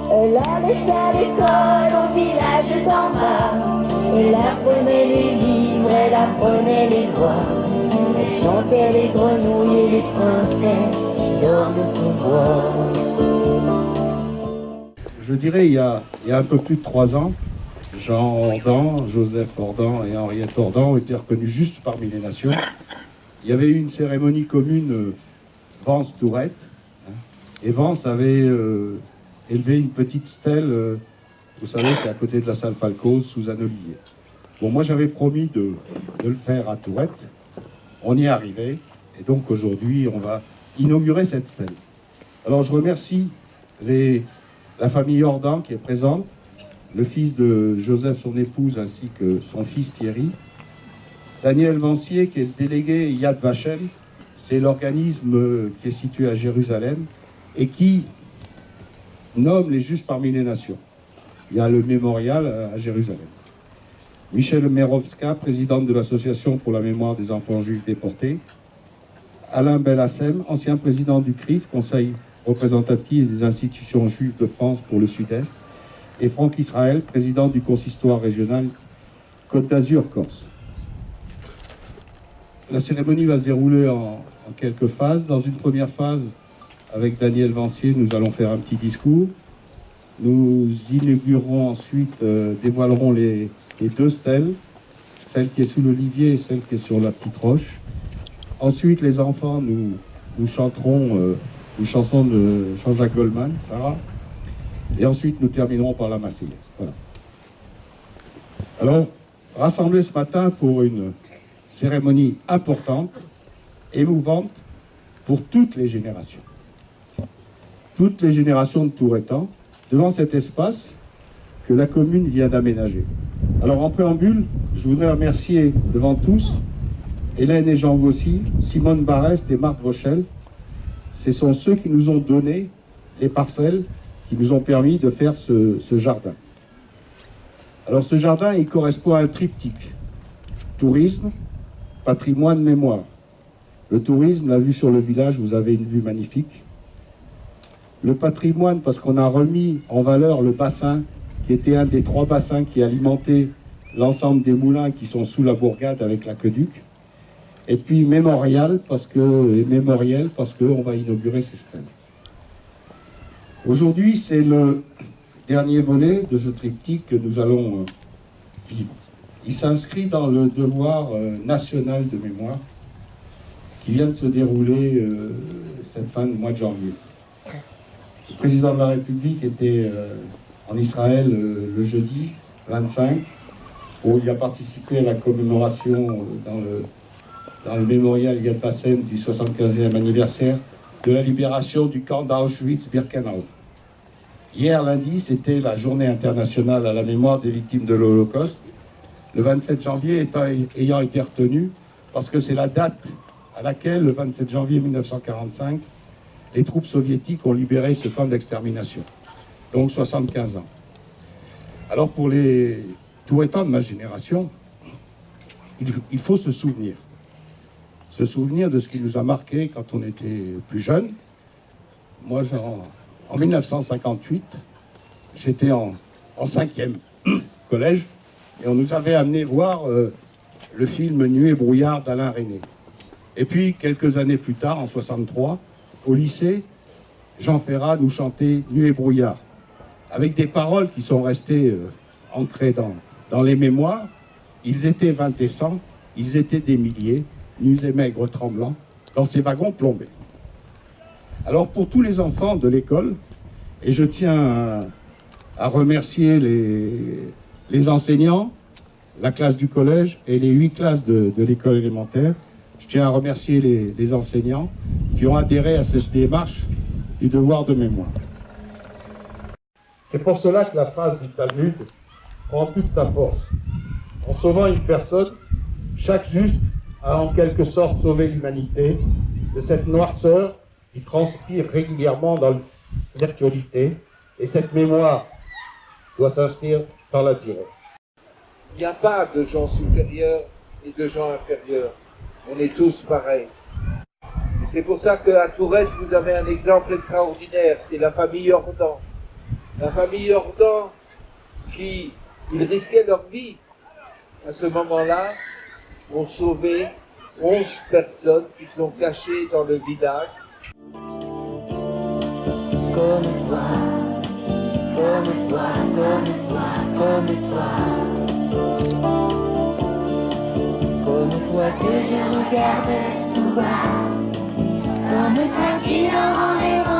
Elle allait à l'école au village d'en bas. Elle apprenait les livres, elle apprenait les lois. Elle chantait les grenouilles et les princesses qui dorment au bois. Je dirais il y a un peu plus de 3 ans, Jean Ordan, Joseph Ordan et Henriette Ordan ont été reconnus juste parmi les nations. Il y avait eu une cérémonie commune Vence-Tourette, et Vence avait élevé une petite stèle, vous savez, c'est à côté de la salle Falco, sous un olivier. Bon, moi j'avais promis de le faire à Tourette, on y est arrivé, et donc aujourd'hui on va inaugurer cette stèle. Alors je remercie la famille Ordan qui est présente, le fils de Joseph, son épouse, ainsi que son fils Thierry, Daniel Vancier qui est le délégué Yad Vashem, c'est l'organisme qui est situé à Jérusalem et qui nomme les justes parmi les nations. Il y a le mémorial à Jérusalem. Michel Merovska, présidente de l'Association pour la mémoire des enfants juifs déportés. Alain Belhassem, ancien président du CRIF, Conseil représentatif des institutions juives de France pour le Sud-Est. Et Franck Israël, président du consistoire régional Côte d'Azur-Corse. La cérémonie va se dérouler en quelques phases. Dans une première phase, avec Daniel Vancier, nous allons faire un petit discours. Nous inaugurerons ensuite, dévoilerons les 2 stèles, celle qui est sous l'olivier et celle qui est sur la petite roche. Ensuite, les enfants, nous chanterons une chanson de Jean-Jacques Goldman, Sarah. Et ensuite, nous terminerons par la Marseillaise. Voilà. Alors, rassemblés ce matin pour une cérémonie importante, émouvante, pour toutes les générations. Toutes les générations de Tourettans, devant cet espace que la commune vient d'aménager. Alors, en préambule, je voudrais remercier devant tous Hélène et Jean Vossy, Simone Barrest et Marc Vauchel. Ce sont ceux qui nous ont donné les parcelles qui nous ont permis de faire ce jardin. Alors ce jardin, il correspond à un triptyque. Tourisme, patrimoine, mémoire. Le tourisme, la vue sur le village, vous avez une vue magnifique. Le patrimoine, parce qu'on a remis en valeur le bassin, qui était un des 3 bassins qui alimentaient l'ensemble des moulins qui sont sous la bourgade avec l'aqueduc. Et puis mémorial, parce qu'on va inaugurer ces stèles. Aujourd'hui, c'est le dernier volet de ce triptyque que nous allons vivre. Il s'inscrit dans le devoir national de mémoire qui vient de se dérouler cette fin du mois de janvier. Le président de la République était en Israël le jeudi 25, où il a participé à la commémoration dans le mémorial Yad Vashem du 75e anniversaire de la libération du camp d'Auschwitz-Birkenau. Hier, lundi, c'était la journée internationale à la mémoire des victimes de l'Holocauste. Le 27 janvier ayant été retenu parce que c'est la date à laquelle, le 27 janvier 1945, les troupes soviétiques ont libéré ce camp d'extermination. Donc 75 ans. Alors pour les Tourettans de ma génération, il faut se souvenir. Se souvenir de ce qui nous a marqué quand on était plus jeune. Moi, en 1958, j'étais en 5e collège et on nous avait amené voir le film Nuit et brouillard d'Alain Resnais. Et puis, quelques années plus tard, en 63, au lycée, Jean Ferrat nous chantait Nuit et brouillard, avec des paroles qui sont restées ancrées dans les mémoires. Ils étaient 20 et 100, ils étaient des milliers, nus et maigres tremblants, dans ces wagons plombés. Alors pour tous les enfants de l'école, et je tiens à remercier les enseignants, la classe du collège et les 8 classes de l'école élémentaire, je tiens à remercier les enseignants qui ont adhéré à cette démarche du devoir de mémoire. C'est pour cela que la phrase du Talmud prend toute sa force. En sauvant une personne, chaque juste a en quelque sorte sauvé l'humanité de cette noirceur qui transpire régulièrement dans l'actualité, et cette mémoire doit s'inscrire dans la durée. Il n'y a pas de gens supérieurs et de gens inférieurs. On est tous pareils. Et c'est pour ça qu'à Tourette, vous avez un exemple extraordinaire, c'est la famille Ordan. La famille Jordan, ils risquaient leur vie à ce moment-là, ont sauvé 11 personnes qui sont cachées dans le village. Comme toi, comme toi, comme toi, comme toi. Comme toi que je regarde tout bas, comme toi qui dort en rêvant.